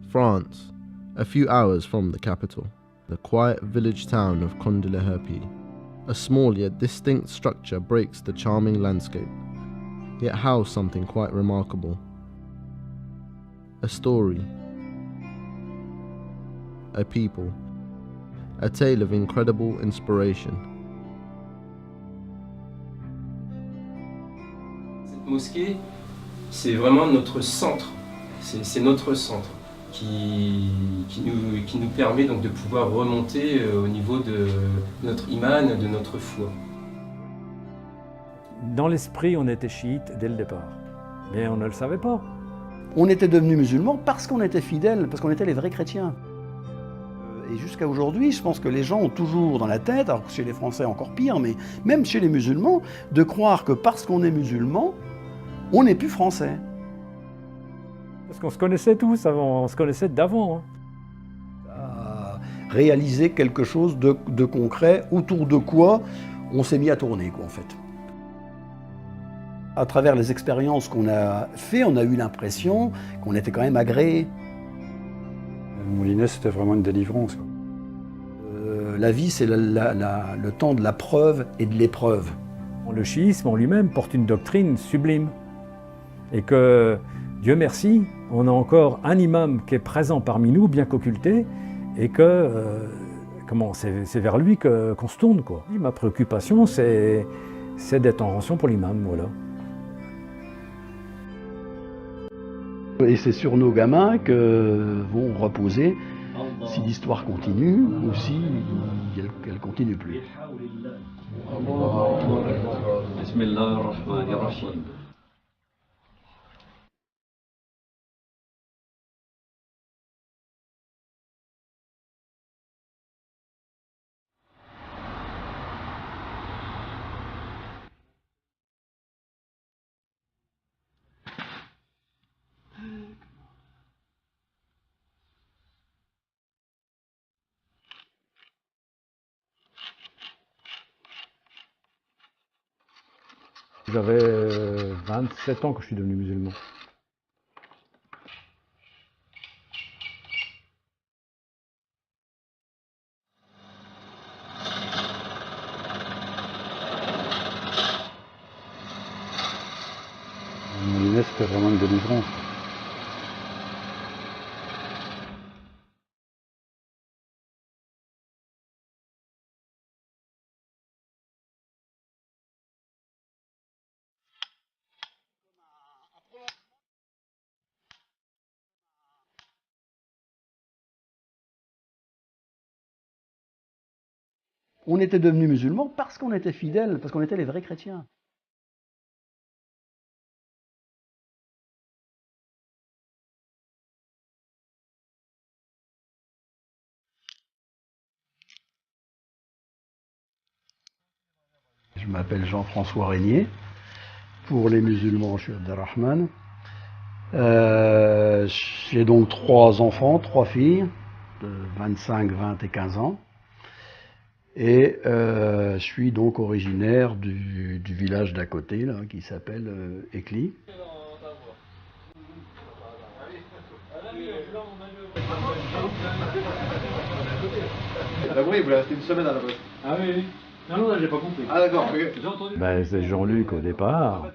France, a few hours from the capital, the quiet village town of Condileherpi. A small yet distinct structure breaks the charming landscape, yet housed something quite remarkable. A story, a people, a tale of incredible inspiration. Cette mosquée, c'est vraiment notre centre, c'est notre centre qui nous permet donc de pouvoir remonter au niveau de notre iman, de notre foi. Dans l'esprit, on était chiite dès le départ, mais on ne le savait pas. On était devenus musulmans parce qu'on était fidèles, parce qu'on était les vrais chrétiens. Et jusqu'à aujourd'hui, je pense que les gens ont toujours dans la tête, alors que chez les Français encore pire, mais même chez les musulmans, de croire que parce qu'on est musulman, on n'est plus français. Parce qu'on se connaissait tous avant, on se connaissait d'avant. Réaliser quelque chose de concret, autour de quoi on s'est mis à tourner, quoi, en fait. À travers les expériences qu'on a fait, on a eu l'impression qu'on était quand même agréé. Moulinet, c'était vraiment une délivrance, quoi. La vie, c'est le temps de la preuve et de l'épreuve. Le chiisme en lui-même porte une doctrine sublime. Et que, Dieu merci, on a encore un imam qui est présent parmi nous, bien qu'occulté, et que c'est vers lui qu'on se tourne, quoi. Ma préoccupation, c'est d'être en rançon pour l'imam, voilà. Et c'est sur nos gamins que vont reposer si l'histoire continue ou si elle continue plus. J'avais 27 ans quand je suis devenu musulman. Moulinet, c'était vraiment une délivrance. On était devenus musulmans parce qu'on était fidèles, parce qu'on était les vrais chrétiens. Je m'appelle Jean-François Régnier. Pour les musulmans, je suis Abdelrahman. J'ai donc 3 enfants, 3 filles, de 25, 20 et 15 ans. Et je suis donc originaire du village d'à côté, là, qui s'appelle Écli. La bruit, vous restez une semaine à la base. Ah oui. Non, j'ai pas compris. Ah d'accord. C'est Jean-Luc au départ,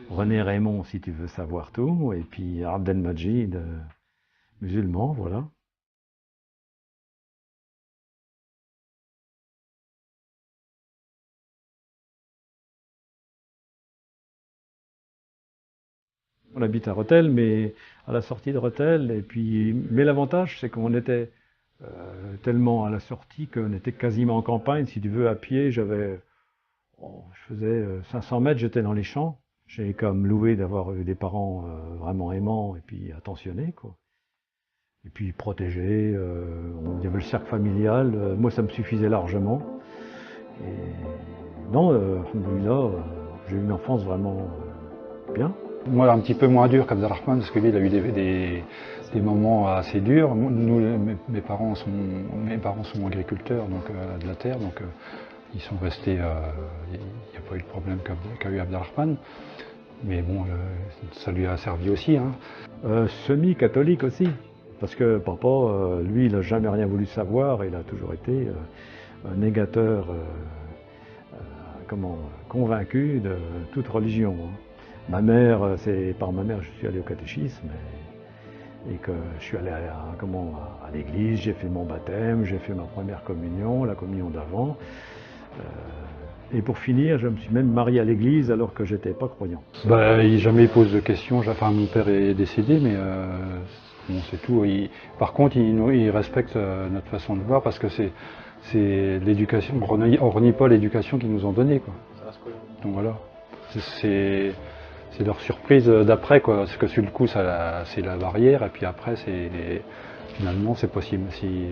René Raymond si tu veux savoir tout, et puis Abdelmajid, musulman, voilà. On habite à Rethel, mais à la sortie de Rethel, mais l'avantage c'est qu'on était tellement à la sortie qu'on était quasiment en campagne, si tu veux, à pied. Je faisais 500 mètres, j'étais dans les champs. J'ai comme loué d'avoir eu des parents vraiment aimants et puis attentionnés, quoi. Et puis protégés, il y avait le cercle familial, moi ça me suffisait largement. Et non, alhamdoulilah, j'ai eu une enfance vraiment bien. Moi, un petit peu moins dur qu'Abdelrahman, parce que lui, il a eu des moments assez durs. Nous, mes parents sont agriculteurs, donc de la terre, donc ils sont restés. Il n'y a pas eu de problème qu'a eu Abdelrahman. Mais bon, ça lui a servi aussi. Hein. Semi-catholique aussi. Parce que papa, lui, il n'a jamais rien voulu savoir, il a toujours été un négateur convaincu de toute religion. Ma mère, c'est par ma mère que je suis allé au catéchisme et que je suis allé à l'église, j'ai fait mon baptême, j'ai fait ma première communion, la communion d'avant. Et pour finir, je me suis même marié à l'église alors que j'étais pas croyant. Bah, il jamais pose de questions. Enfin, mon père est décédé, mais bon, c'est tout. Par contre, il respecte notre façon de voir parce que c'est l'éducation. On renie pas l'éducation qu'ils nous ont donnée, quoi. Donc voilà. C'est leur surprise d'après, quoi. Parce que sur le coup, c'est la barrière, et puis après, finalement, c'est possible.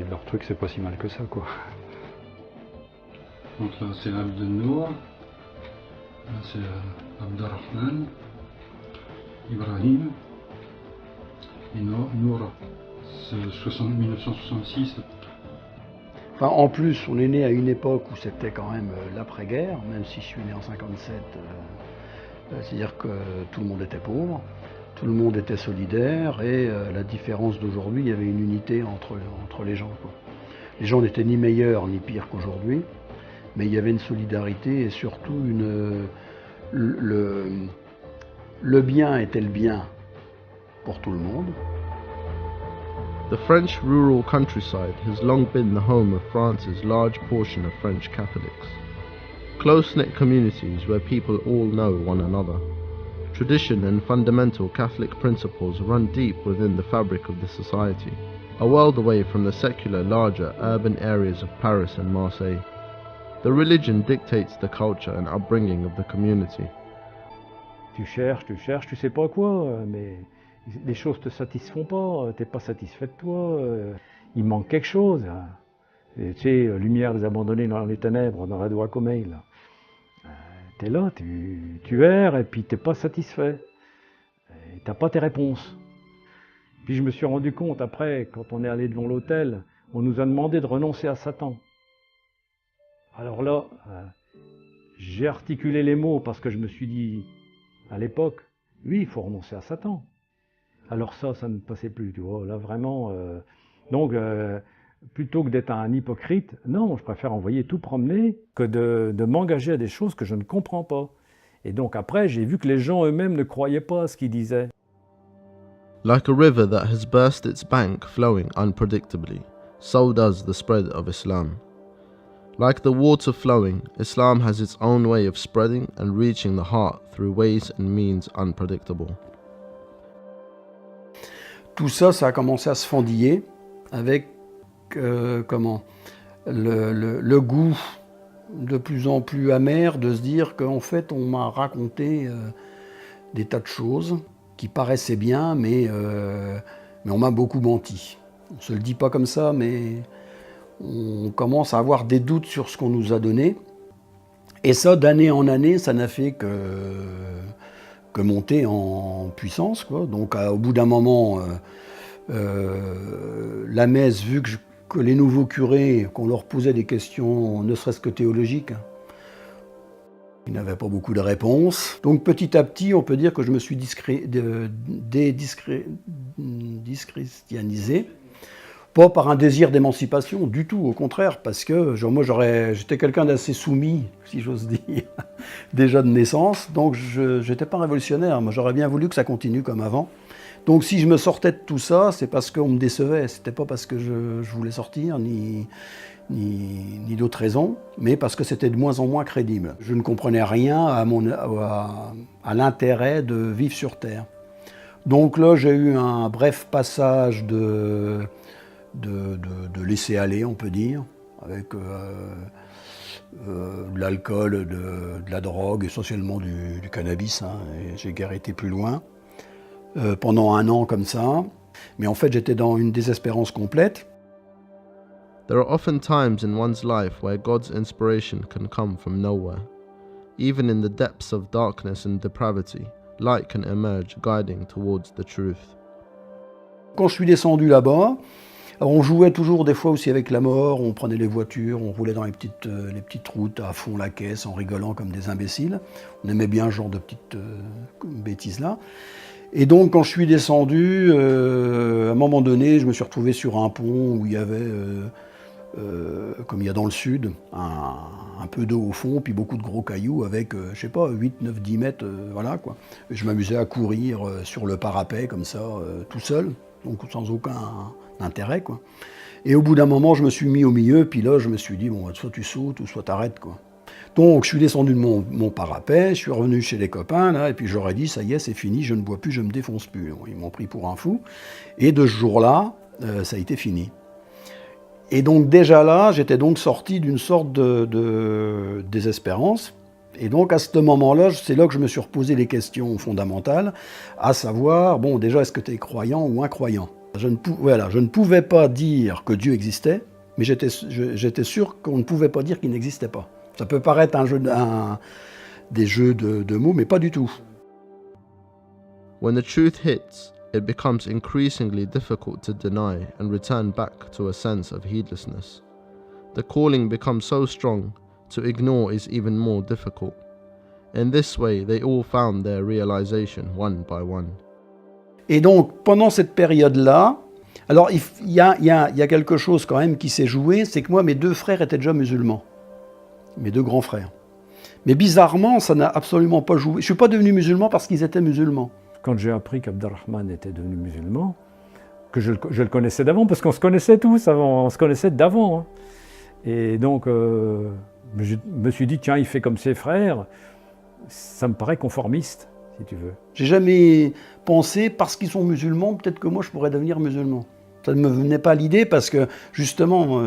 Leur truc, c'est pas si mal que ça, quoi. Donc là, c'est Abdelnour, là c'est Abdelrahman, Ibrahim, et Noura, c'est 1966. Enfin, en plus, on est né à une époque où c'était quand même l'après-guerre, même si je suis né en 57, c'est-à-dire que tout le monde était pauvre, tout le monde était solidaire, et la différence d'aujourd'hui, il y avait une unité entre les gens, quoi. Les gens n'étaient ni meilleurs ni pires qu'aujourd'hui, mais il y avait une solidarité et surtout le bien était le bien pour tout le monde. The French rural countryside has long been the home of France's large portion of French Catholics. Close-knit communities where people all know one another. Tradition and fundamental Catholic principles run deep within the fabric of the society, a world away from the secular, larger urban areas of Paris and Marseille. The religion dictates the culture and upbringing of the community. Tu cherches, tu sais pas quoi, mais les choses te satisfont pas, t'es pas satisfait de toi, il manque quelque chose. Et, tu sais, lumière des abandonnés dans les ténèbres, dans la doigt Comeil, là. T'es là, tu erres et puis t'es pas satisfait. Et t'as pas tes réponses. Puis je me suis rendu compte après, quand on est allé devant l'autel, on nous a demandé de renoncer à Satan. Alors là, j'ai articulé les mots parce que je me suis dit, à l'époque, oui, il faut renoncer à Satan. Alors ça ne passait plus, tu vois, là vraiment. Donc, plutôt que d'être un hypocrite, non, je préfère envoyer tout promener que de m'engager à des choses que je ne comprends pas. Et donc après, j'ai vu que les gens eux-mêmes ne croyaient pas à ce qu'ils disaient. Like a river that has burst its bank flowing unpredictably, so does the spread of Islam. Like the water flowing, Islam has its own way of spreading and reaching the heart through ways and means unpredictable. Tout ça, ça a commencé à se fendiller avec le goût de plus en plus amer de se dire qu'en fait on m'a raconté des tas de choses qui paraissaient bien, mais on m'a beaucoup menti. On ne se le dit pas comme ça, mais on commence à avoir des doutes sur ce qu'on nous a donné. Et ça, d'année en année, ça n'a fait que monter en puissance, quoi. Donc au bout d'un moment, la messe, vu que les nouveaux curés, qu'on leur posait des questions, ne serait-ce que théologiques, ils n'avaient pas beaucoup de réponses. Donc petit à petit, on peut dire que je me suis déchristianisé. Pas par un désir d'émancipation, du tout, au contraire, parce que moi j'étais quelqu'un d'assez soumis, si j'ose dire, déjà de naissance, donc je n'étais pas révolutionnaire, moi j'aurais bien voulu que ça continue comme avant. Donc si je me sortais de tout ça, c'est parce qu'on me décevait, c'était pas parce que je voulais sortir, ni d'autres raisons, mais parce que c'était de moins en moins crédible. Je ne comprenais rien à l'intérêt de vivre sur Terre. Donc là j'ai eu un bref passage de laisser aller, on peut dire, avec de l'alcool, de la drogue, essentiellement du cannabis, hein, et j'ai guère été plus loin, pendant 1 an comme ça, mais en fait j'étais dans une désespérance complète. There are often times in one's life where God's inspiration can come from nowhere. Even in the depths of darkness and depravity, light can emerge, guiding towards the truth. Quand je suis descendu là-bas, on jouait toujours des fois aussi avec la mort, on prenait les voitures, on roulait dans les petites routes à fond la caisse en rigolant comme des imbéciles. On aimait bien ce genre de petites bêtises-là. Et donc, quand je suis descendu, à un moment donné, je me suis retrouvé sur un pont où il y avait, comme il y a dans le sud, un peu d'eau au fond, puis beaucoup de gros cailloux avec, je sais pas, 8, 9, 10 mètres, voilà quoi. Et je m'amusais à courir sur le parapet, comme ça, tout seul, donc sans aucun intérêt, quoi. Et au bout d'un moment, je me suis mis au milieu, puis là, je me suis dit, bon, soit tu sautes, ou soit t'arrêtes, quoi. Donc, je suis descendu de mon parapet, je suis revenu chez les copains, là, et puis j'aurais dit, ça y est, c'est fini, je ne bois plus, je me défonce plus. Bon, ils m'ont pris pour un fou. Et de ce jour-là, ça a été fini. Et donc, déjà là, j'étais donc sorti d'une sorte de désespérance. Et donc, à ce moment-là, c'est là que je me suis reposé les questions fondamentales, à savoir, bon, déjà, est-ce que tu es croyant ou incroyant ? Je ne pouvais pas dire que Dieu existait, mais j'étais sûr qu'on ne pouvait pas dire qu'il n'existait pas. Ça peut paraître des jeux de mots, mais pas du tout. When the truth hits, it becomes increasingly difficult to deny and return back to a sense of heedlessness. The calling becomes so strong, to ignore is even more difficult. In this way, they all found their realization one by one. Et donc, pendant cette période-là, alors il y a quelque chose quand même qui s'est joué, c'est que moi, mes 2 frères étaient déjà musulmans. Mes 2 grands frères. Mais bizarrement, ça n'a absolument pas joué. Je ne suis pas devenu musulman parce qu'ils étaient musulmans. Quand j'ai appris qu'Abdelrahman était devenu musulman, que je le connaissais d'avant, parce qu'on se connaissait tous avant, on se connaissait d'avant. Hein. Et donc, je me suis dit, tiens, il fait comme ses frères, ça me paraît conformiste, si tu veux. J'ai jamais pensé, parce qu'ils sont musulmans, peut-être que moi je pourrais devenir musulman. Ça ne me venait pas à l'idée parce que, justement,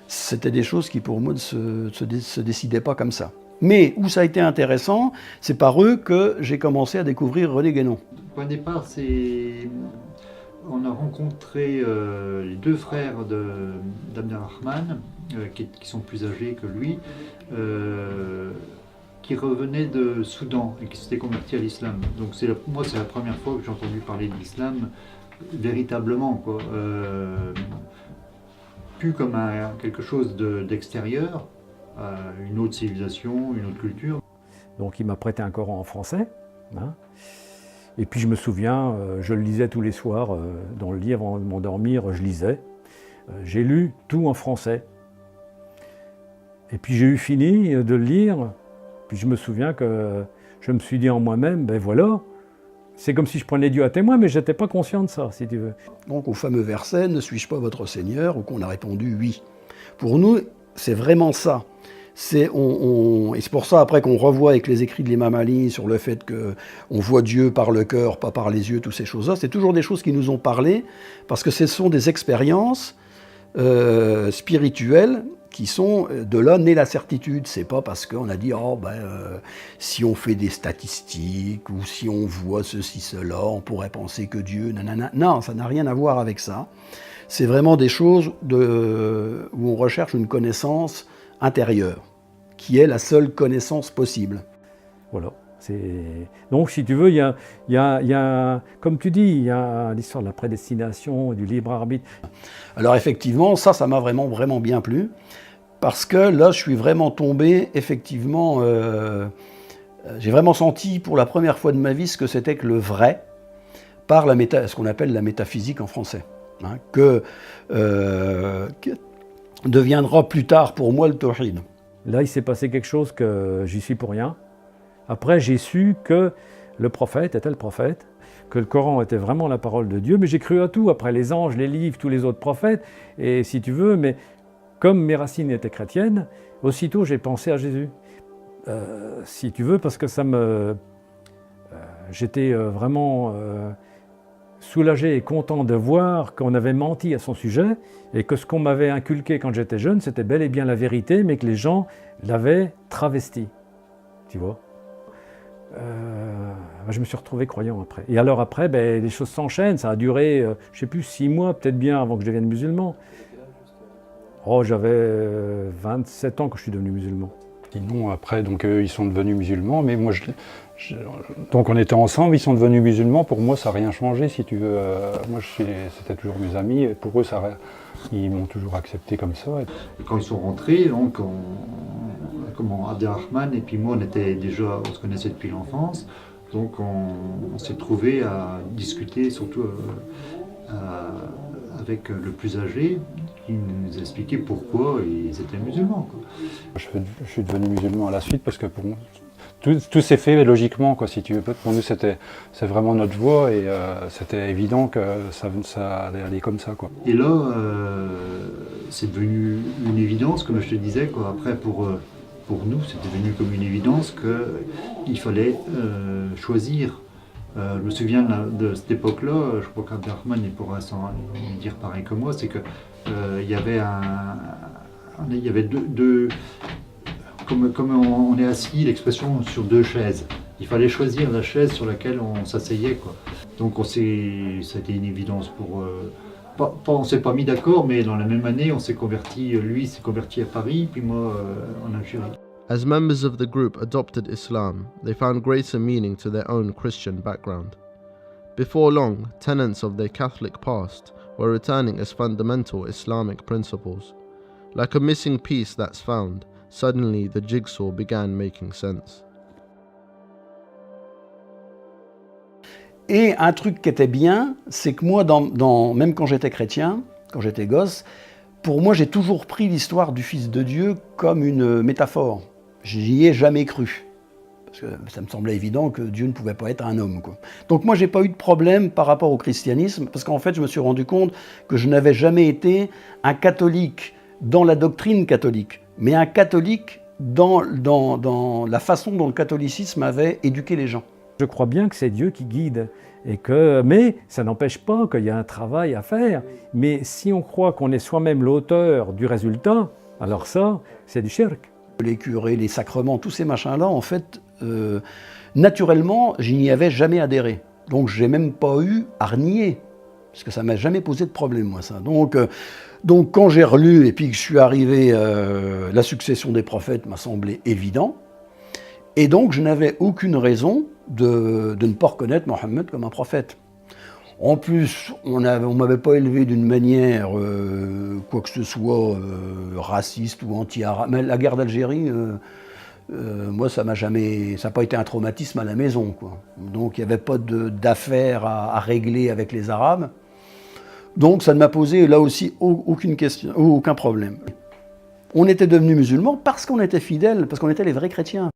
c'était des choses qui pour moi ne se décidaient pas comme ça. Mais où ça a été intéressant, c'est par eux que j'ai commencé à découvrir René Guénon. Le point de départ, c'est... On a rencontré les 2 frères d'Abdelrahman, qui sont plus âgés que lui, qui revenaient de Soudan et qui s'étaient convertis à l'islam. Donc moi, c'est la première fois que j'ai entendu parler de l'islam véritablement, quoi. Plus comme quelque chose d'extérieur, une autre civilisation, une autre culture. Donc il m'a prêté un Coran en français. Hein. Et puis je me souviens, je le lisais tous les soirs, dans le lit avant de m'endormir, je lisais. J'ai lu tout en français. Et puis j'ai eu fini de le lire, puis je me souviens que je me suis dit en moi-même, ben voilà, c'est comme si je prenais Dieu à témoin, mais je n'étais pas conscient de ça, si tu veux. Donc au fameux verset, ne suis-je pas votre Seigneur, ou qu'on a répondu oui. Pour nous, c'est vraiment ça. Et c'est pour ça après qu'on revoit avec les écrits de l'imam Ali sur le fait qu'on voit Dieu par le cœur, pas par les yeux, toutes ces choses-là, c'est toujours des choses qui nous ont parlé, parce que ce sont des expériences spirituelles qui sont, de là naît la certitude. C'est pas parce qu'on a dit, si on fait des statistiques, ou si on voit ceci, cela, on pourrait penser que Dieu, nanana. Non, ça n'a rien à voir avec ça. C'est vraiment des choses où on recherche une connaissance intérieure, qui est la seule connaissance possible. Voilà. Donc, si tu veux, il y a, comme tu dis, il y a l'histoire de la prédestination, du libre arbitre. Alors effectivement, ça m'a vraiment, vraiment bien plu, parce que là, je suis vraiment tombé, effectivement, j'ai vraiment senti pour la première fois de ma vie ce que c'était que le vrai, par ce qu'on appelle la métaphysique en français, hein, que deviendra plus tard pour moi le tawhid. Là, il s'est passé quelque chose que j'y suis pour rien. Après, j'ai su que le prophète était le prophète, que le Coran était vraiment la parole de Dieu, mais j'ai cru à tout, après les anges, les livres, tous les autres prophètes, et si tu veux, mais comme mes racines étaient chrétiennes, aussitôt j'ai pensé à Jésus. Si tu veux, parce que j'étais vraiment soulagé et content de voir qu'on avait menti à son sujet, et que ce qu'on m'avait inculqué quand j'étais jeune, c'était bel et bien la vérité, mais que les gens l'avaient travesti, tu vois. Je me suis retrouvé croyant après. Et alors après, les choses s'enchaînent. Ça a duré, je ne sais plus, 6 mois, peut-être bien, avant que je devienne musulman. Oh, j'avais 27 ans quand je suis devenu musulman. Sinon, après, donc, ils sont devenus musulmans, mais moi, donc on était ensemble, ils sont devenus musulmans. Pour moi, ça n'a rien changé, si tu veux. Moi, c'était toujours mes amis, et pour eux, ils m'ont toujours accepté comme ça. Et quand ils sont rentrés, donc, Abdelrahman et puis moi, on se connaissait depuis l'enfance. Donc on s'est trouvé à discuter surtout avec le plus âgé, qui nous expliquait pourquoi ils étaient musulmans, quoi. Je suis devenu musulman à la suite parce que pour moi, tout s'est fait logiquement, quoi, si tu veux. Pour nous, c'est vraiment notre voie et c'était évident que ça allait aller comme ça, quoi. Et là, c'est devenu une évidence, comme je te disais, quoi. Après, pour nous, c'est devenu comme une évidence qu'il fallait choisir. Je me souviens de cette époque-là, je crois qu'Abderrahmane pourra s'en dire pareil que moi, c'est que il y avait deux comme on est assis, l'expression sur deux chaises. Il fallait choisir la chaise sur laquelle on s'asseyait, quoi. Donc ça a été une évidence pour... on ne s'est pas mis d'accord, mais dans la même année, on s'est converti, lui s'est converti à Paris, puis moi en Algérie. As members of the group adopted Islam, they found greater meaning to their own Christian background. Before long, tenets of their Catholic past were returning as fundamental Islamic principles. Like a missing piece that's found, suddenly the jigsaw began making sense. Et un truc qui était bien, c'est que moi, même quand j'étais chrétien, quand j'étais gosse, pour moi, j'ai toujours pris l'histoire du Fils de Dieu comme une métaphore. J'y ai jamais cru. Parce que ça me semblait évident que Dieu ne pouvait pas être un homme, quoi. Donc moi, j'ai pas eu de problème par rapport au christianisme, parce qu'en fait, je me suis rendu compte que je n'avais jamais été un catholique dans la doctrine catholique, mais un catholique dans la façon dont le catholicisme avait éduqué les gens. Je crois bien que c'est Dieu qui guide, mais ça n'empêche pas qu'il y a un travail à faire. Mais si on croit qu'on est soi-même l'auteur du résultat, alors ça, c'est du shirk. Les curés, les sacrements, tous ces machins-là, en fait, naturellement, je n'y avais jamais adhéré. Donc j'ai même pas eu à renier, parce que ça m'a jamais posé de problème, moi, ça. Donc quand j'ai relu et puis que je suis arrivé, la succession des prophètes m'a semblé évident. Et donc je n'avais aucune raison de ne pas reconnaître Mohammed comme un prophète. En plus, on ne m'avait pas élevé d'une manière, quoi que ce soit, raciste ou anti-arabe. Mais la guerre d'Algérie, moi, ça n'a pas été un traumatisme à la maison, quoi. Donc il n'y avait pas d'affaires à régler avec les Arabes. Donc ça ne m'a posé là aussi aucune question, aucun problème. On était devenus musulmans parce qu'on était fidèles, parce qu'on était les vrais chrétiens.